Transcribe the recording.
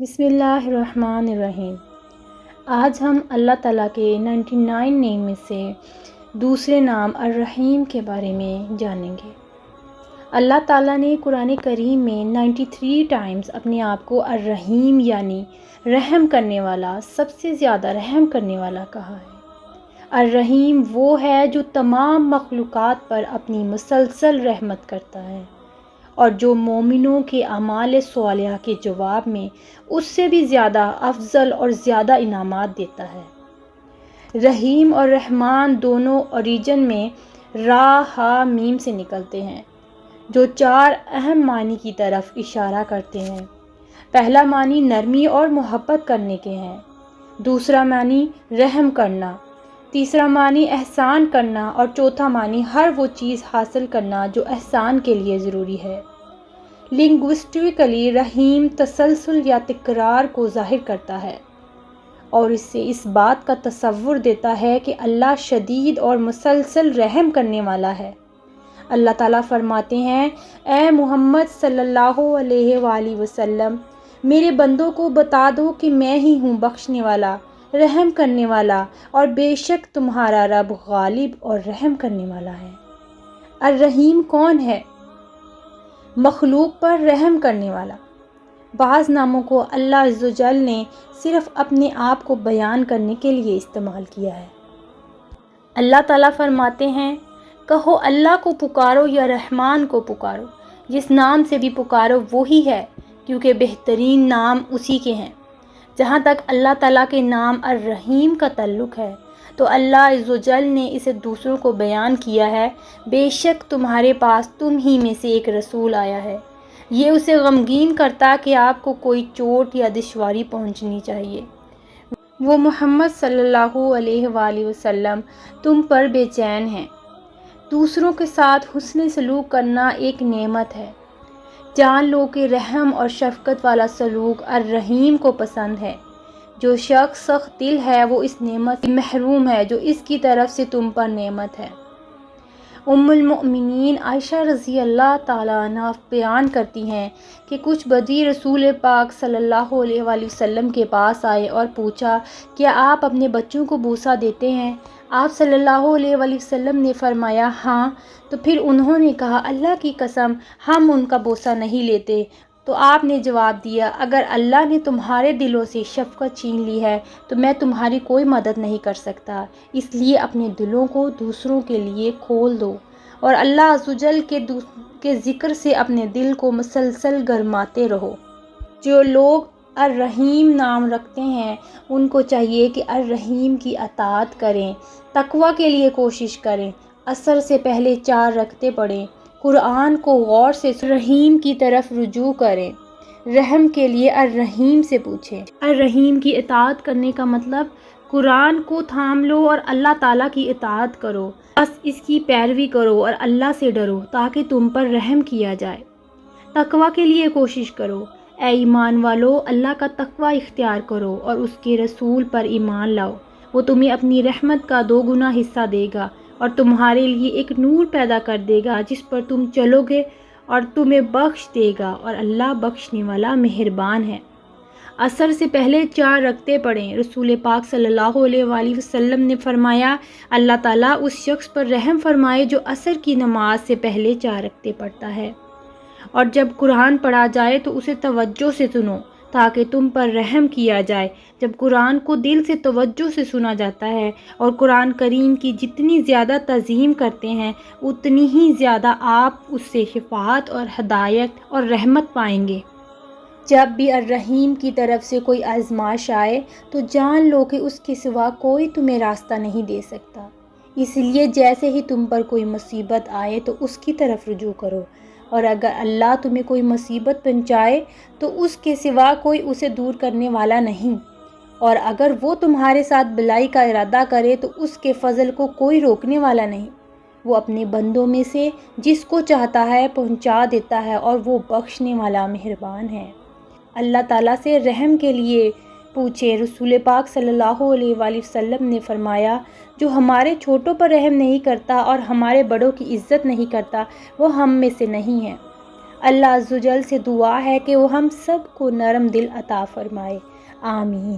بسم اللہ الرحمن الرحیم۔ آج ہم اللہ تعالیٰ کے 99 نیم میں سے دوسرے نام الرحیم کے بارے میں جانیں گے۔ اللہ تعالیٰ نے قرآن کریم میں 93 ٹائمز اپنے آپ کو الرحیم یعنی رحم کرنے والا، سب سے زیادہ رحم کرنے والا کہا ہے۔ الرحیم وہ ہے جو تمام مخلوقات پر اپنی مسلسل رحمت کرتا ہے اور جو مومنوں کے اعمال صالحہ کے جواب میں اس سے بھی زیادہ افضل اور زیادہ انعامات دیتا ہے۔ رحیم اور رحمان دونوں اوریجن میں را ہا میم سے نکلتے ہیں، جو 4 اہم معنی کی طرف اشارہ کرتے ہیں۔ پہلا معنی نرمی اور محبت کرنے کے ہیں، دوسرا معنی رحم کرنا، تیسرا معنی احسان کرنا اور چوتھا معنی ہر وہ چیز حاصل کرنا جو احسان کے لیے ضروری ہے۔ لنگوسٹکلی رحیم تسلسل یا تکرار کو ظاہر کرتا ہے اور اس سے اس بات کا تصور دیتا ہے کہ اللہ شدید اور مسلسل رحم کرنے والا ہے۔ اللہ تعالیٰ فرماتے ہیں، اے محمد صلی اللہ علیہ وآلہ وسلم، میرے بندوں کو بتا دو کہ میں ہی ہوں بخشنے والا، رحم کرنے والا، اور بے شک تمہارا رب غالب اور رحم کرنے والا ہے۔ الرحیم کون ہے؟ مخلوق پر رحم کرنے والا۔ بعض ناموں کو اللہ عز و جل نے صرف اپنے آپ کو بیان کرنے کے لیے استعمال کیا ہے۔ اللہ تعالیٰ فرماتے ہیں، کہو اللہ کو پکارو یا رحمان کو پکارو، جس نام سے بھی پکارو وہی ہے، کیونکہ بہترین نام اسی کے ہیں۔ جہاں تک اللہ تعالیٰ کے نام الرحیم کا تعلق ہے تو اللہ عز و جل نے اسے دوسروں کو بیان کیا ہے، بے شک تمہارے پاس تم ہی میں سے ایک رسول آیا ہے۔ یہ اسے غمگین کرتا کہ آپ کو کوئی چوٹ یا دشواری پہنچنی چاہیے۔ وہ محمد صلی اللہ علیہ وآلہ وسلم تم پر بے چین ہیں۔ دوسروں کے ساتھ حسن سلوک کرنا ایک نعمت ہے۔ جان لو کہ رحم اور شفقت والا سلوک الرحیم کو پسند ہے۔ جو شخص سخت دل ہے وہ اس نعمت سے محروم ہے جو اس کی طرف سے تم پر نعمت ہے۔ ام المؤمنین عائشہ رضی اللہ تعالیٰ عنہ بیان کرتی ہیں کہ کچھ بدی رسول پاک صلی اللہ علیہ وآلہ وسلم کے پاس آئے اور پوچھا، کیا آپ اپنے بچوں کو بوسہ دیتے ہیں؟ آپ صلی اللہ علیہ وآلہ وسلم نے فرمایا، ہاں۔ تو پھر انہوں نے کہا، اللہ کی قسم ہم ان کا بوسہ نہیں لیتے۔ تو آپ نے جواب دیا، اگر اللہ نے تمہارے دلوں سے شفقت چھین لی ہے تو میں تمہاری کوئی مدد نہیں کر سکتا، اس لیے اپنے دلوں کو دوسروں کے لیے کھول دو اور اللہ عز و جل کے ذکر سے اپنے دل کو مسلسل گرماتے رہو۔ جو لوگ الرحیم نام رکھتے ہیں ان کو چاہیے کہ الرحیم کی اطاعت کریں، تقوی کے لیے کوشش کریں، عصر سے پہلے 4 رکعتیں پڑھیں، قرآن کو غور سے الرحیم کی طرف رجوع کریں، رحم کے لیے الرحیم سے پوچھیں۔ الرحیم کی اطاعت کرنے کا مطلب قرآن کو تھام لو اور اللہ تعالیٰ کی اطاعت کرو، بس اس کی پیروی کرو اور اللہ سے ڈرو تاکہ تم پر رحم کیا جائے۔ تقوی کے لیے کوشش کرو، اے ایمان والو اللہ کا تقوی اختیار کرو اور اس کے رسول پر ایمان لاؤ، وہ تمہیں اپنی رحمت کا 2 گنا حصہ دے گا اور تمہارے لیے ایک نور پیدا کر دے گا جس پر تم چلو گے اور تمہیں بخش دے گا، اور اللہ بخشنے والا مہربان ہے۔ عصر سے پہلے 4 رکعتیں پڑھیں۔ رسول پاک صلی اللہ علیہ وآلہ وسلم نے فرمایا، اللہ تعالیٰ اس شخص پر رحم فرمائے جو عصر کی نماز سے پہلے 4 رکعتیں پڑھتا ہے، اور جب قرآن پڑھا جائے تو اسے توجہ سے سنو تاکہ تم پر رحم کیا جائے۔ جب قرآن کو دل سے توجہ سے سنا جاتا ہے اور قرآن کریم کی جتنی زیادہ تعظیم کرتے ہیں اتنی ہی زیادہ آپ اس سے شفاعت اور ہدایت اور رحمت پائیں گے۔ جب بھی الرحیم کی طرف سے کوئی آزمائش آئے تو جان لو کہ اس کے سوا کوئی تمہیں راستہ نہیں دے سکتا، اس لیے جیسے ہی تم پر کوئی مصیبت آئے تو اس کی طرف رجوع کرو، اور اگر اللہ تمہیں کوئی مصیبت پہنچائے تو اس کے سوا کوئی اسے دور کرنے والا نہیں، اور اگر وہ تمہارے ساتھ بلائی کا ارادہ کرے تو اس کے فضل کو کوئی روکنے والا نہیں۔ وہ اپنے بندوں میں سے جس کو چاہتا ہے پہنچا دیتا ہے اور وہ بخشنے والا مہربان ہے۔ اللہ تعالیٰ سے رحم کے لیے پوچھے۔ رسول پاک صلی اللہ علیہ وآلہ وسلم نے فرمایا، جو ہمارے چھوٹوں پر رحم نہیں کرتا اور ہمارے بڑوں کی عزت نہیں کرتا وہ ہم میں سے نہیں ہے۔ اللہ عز و جل سے دعا ہے کہ وہ ہم سب کو نرم دل عطا فرمائے، آمین۔